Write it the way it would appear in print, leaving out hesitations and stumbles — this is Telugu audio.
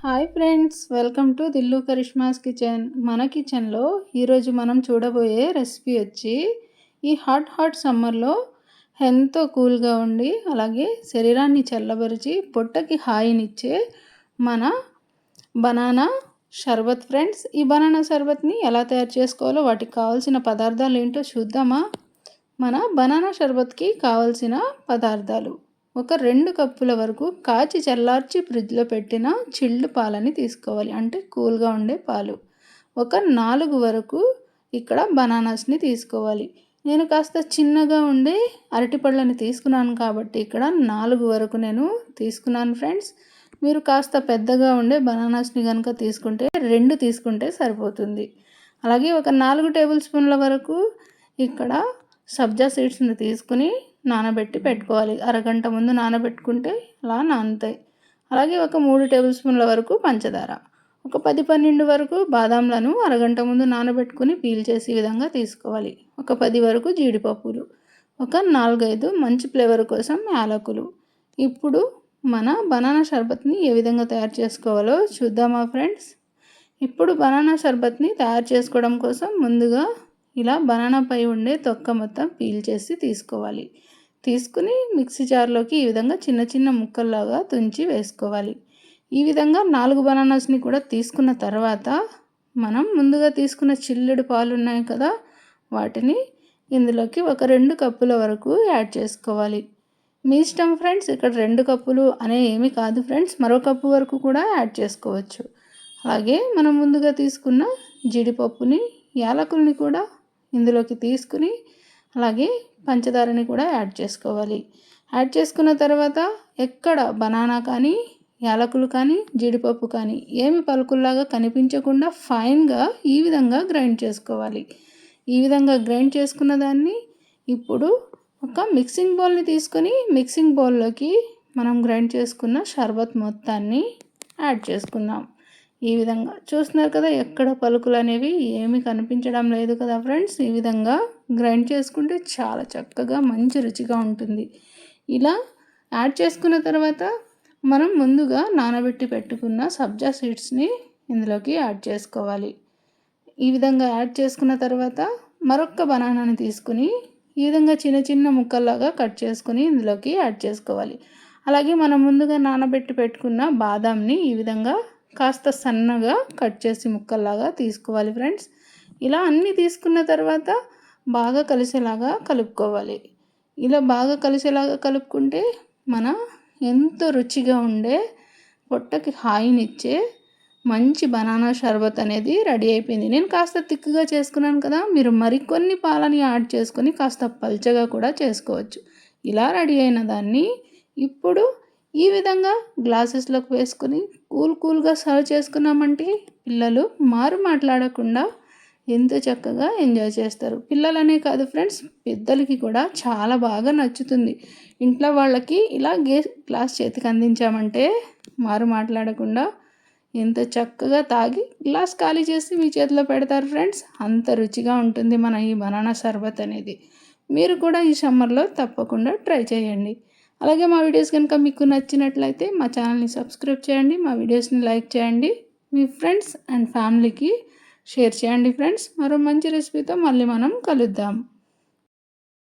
Hi friends, welcome to Dillu Karishma's kitchen. మన కిచెన్లో ఈరోజు మనం చూడబోయే రెసిపీ వచ్చి ఈ హాట్ సమ్మర్లో ఎంతో కూల్గా ఉండి అలాగే శరీరాన్ని చల్లబరిచి పొట్టకి హాయినిచ్చే మన బనానా షర్బత్ ఫ్రెండ్స్. ఈ బనానా షర్బత్ని ఎలా తయారు చేసుకోవాలో వాటికి కావాల్సిన పదార్థాలు ఏంటో చూద్దామా. మన బనానా షర్బత్కి కావాల్సిన పదార్థాలు: ఒక 2 కప్పుల వరకు కాచి చల్లార్చి ఫ్రిడ్జ్లో పెట్టిన చిల్డ్ పాలని తీసుకోవాలి, అంటే కూల్గా ఉండే పాలు. ఒక 4 వరకు ఇక్కడ బనానాస్ని తీసుకోవాలి. నేను కాస్త చిన్నగా ఉండే అరటిపళ్ళని తీసుకున్నాను కాబట్టి ఇక్కడ 4 వరకు నేను తీసుకున్నాను ఫ్రెండ్స్. మీరు కాస్త పెద్దగా ఉండే బనానాస్ని కనుక తీసుకుంటే 2 తీసుకుంటే సరిపోతుంది. అలాగే ఒక 4 టేబుల్ స్పూన్ల వరకు ఇక్కడ సబ్జా సీడ్స్ని తీసుకుని నానబెట్టి పెట్టుకోవాలి. అరగంట ముందు నానబెట్టుకుంటే అలా నానుతాయి. అలాగే ఒక 3 టేబుల్ స్పూన్ల వరకు పంచదార, ఒక 10-12 వరకు బాదాంలను అరగంట ముందు నానబెట్టుకుని పీల్ చేసి ఈ విధంగా తీసుకోవాలి. ఒక 10 వరకు జీడిపప్పులు, ఒక 4-5 మంచి ఫ్లేవర్ కోసం యాలకులు. ఇప్పుడు మన బనానా షర్బత్ని ఏ విధంగా తయారు చేసుకోవాలో చూద్దామా ఫ్రెండ్స్. ఇప్పుడు బనానా షర్బత్ని తయారు చేసుకోవడం కోసం ముందుగా ఇలా బనానాపై ఉండే తొక్క మొత్తం పీల్ చేసి తీసుకోవాలి. తీసుకుని మిక్సీ జార్లోకి ఈ విధంగా చిన్న చిన్న ముక్కల్లాగా తుంచి వేసుకోవాలి. ఈ విధంగా 4 బనానాస్ని కూడా తీసుకున్న తర్వాత మనం ముందుగా తీసుకున్న చిల్లుడు పాలు ఉన్నాయి కదా, వాటిని ఇందులోకి ఒక 2 కప్పుల వరకు యాడ్ చేసుకోవాలి. మీ ఇష్టం ఫ్రెండ్స్, ఇక్కడ 2 కప్పులు అనే ఏమీ కాదు ఫ్రెండ్స్, మరో కప్పు వరకు కూడా యాడ్ చేసుకోవచ్చు. అలాగే మనం ముందుగా తీసుకున్న జీడిపప్పుని, యాలకుల్ని కూడా ఇందులోకి తీసుకుని అలాగే పంచదారని కూడా యాడ్ చేసుకోవాలి. యాడ్ చేసుకున్న తర్వాత ఎక్కడ బనానా కానీ యాలకులు కానీ జీడిపప్పు కానీ ఏమి పలుకుల్లాగా కనిపించకుండా ఫైన్గా ఈ విధంగా గ్రైండ్ చేసుకోవాలి. ఈ విధంగా గ్రైండ్ చేసుకున్న దాన్ని ఇప్పుడు ఒక మిక్సింగ్ బౌల్ని తీసుకొని మిక్సింగ్ బౌల్లోకి మనం గ్రైండ్ చేసుకున్న షర్బత్ మొత్తాన్ని యాడ్ చేసుకుందాం. ఈ విధంగా చూస్తున్నారు కదా, ఎక్కడ పలుకులు అనేవి ఏమీ కనిపించడం లేదు కదా ఫ్రెండ్స్. ఈ విధంగా గ్రైండ్ చేసుకుంటే చాలా చక్కగా మంచి రుచిగా ఉంటుంది. ఇలా యాడ్ చేసుకున్న తర్వాత మనం ముందుగా నానబెట్టి పెట్టుకున్న సబ్జా సీడ్స్ని ఇందులోకి యాడ్ చేసుకోవాలి. ఈ విధంగా యాడ్ చేసుకున్న తర్వాత మరొక బనానాని తీసుకుని ఈ విధంగా చిన్న చిన్న ముక్కల్లాగా కట్ చేసుకుని ఇందులోకి యాడ్ చేసుకోవాలి. అలాగే మనం ముందుగా నానబెట్టి పెట్టుకున్న బాదాంని ఈ విధంగా కాస్త సన్నగా కట్ చేసి ముక్కల్లాగా తీసుకోవాలి ఫ్రెండ్స్. ఇలా అన్నీ తీసుకున్న తర్వాత బాగా కలిసేలాగా కలుపుకోవాలి. ఇలా బాగా కలిసేలాగా కలుపుకుంటే మన ఎంతో రుచిగా ఉండే పొట్టకి హాయినిచ్చే మంచి బనానా షర్బత్ అనేది రెడీ అయిపోయింది. నేను కాస్త తిక్కుగా చేసుకున్నాను కదా, మీరు మరికొన్ని పాలని యాడ్ చేసుకొని కాస్త పల్చగా కూడా చేసుకోవచ్చు. ఇలా రెడీ అయిన దాన్ని ఇప్పుడు ఈ విధంగా గ్లాసెస్లోకి వేసుకొని కూల్గా సర్వ్ చేసుకున్నామంటే పిల్లలు మాట్లాడకుండా ఎంతో చక్కగా ఎంజాయ్ చేస్తారు. పిల్లలనే కాదు ఫ్రెండ్స్, పెద్దలకి కూడా చాలా బాగా నచ్చుతుంది. ఇంట్లో వాళ్ళకి ఇలా గ్లాస్ చేతికి అందించామంటే మాట్లాడకుండా ఎంతో చక్కగా తాగి గ్లాస్ ఖాళీ చేసి మీ చేతిలో పెడతారు ఫ్రెండ్స్. అంత రుచిగా ఉంటుంది మన ఈ బనానా షర్బత్ అనేది. మీరు కూడా ఈ సమ్మర్లో తప్పకుండా ట్రై చేయండి. అలాగే మా వీడియోస్ కనుక మీకు నచ్చినట్లయితే మా ఛానల్ని సబ్స్క్రైబ్ చేయండి, మా వీడియోస్ని లైక్ చేయండి, మీ ఫ్రెండ్స్ అండ్ ఫ్యామిలీకి షేర్ చేయండి ఫ్రెండ్స్. మరో మంచి రెసిపీతో మళ్ళీ మనం కలుద్దాం.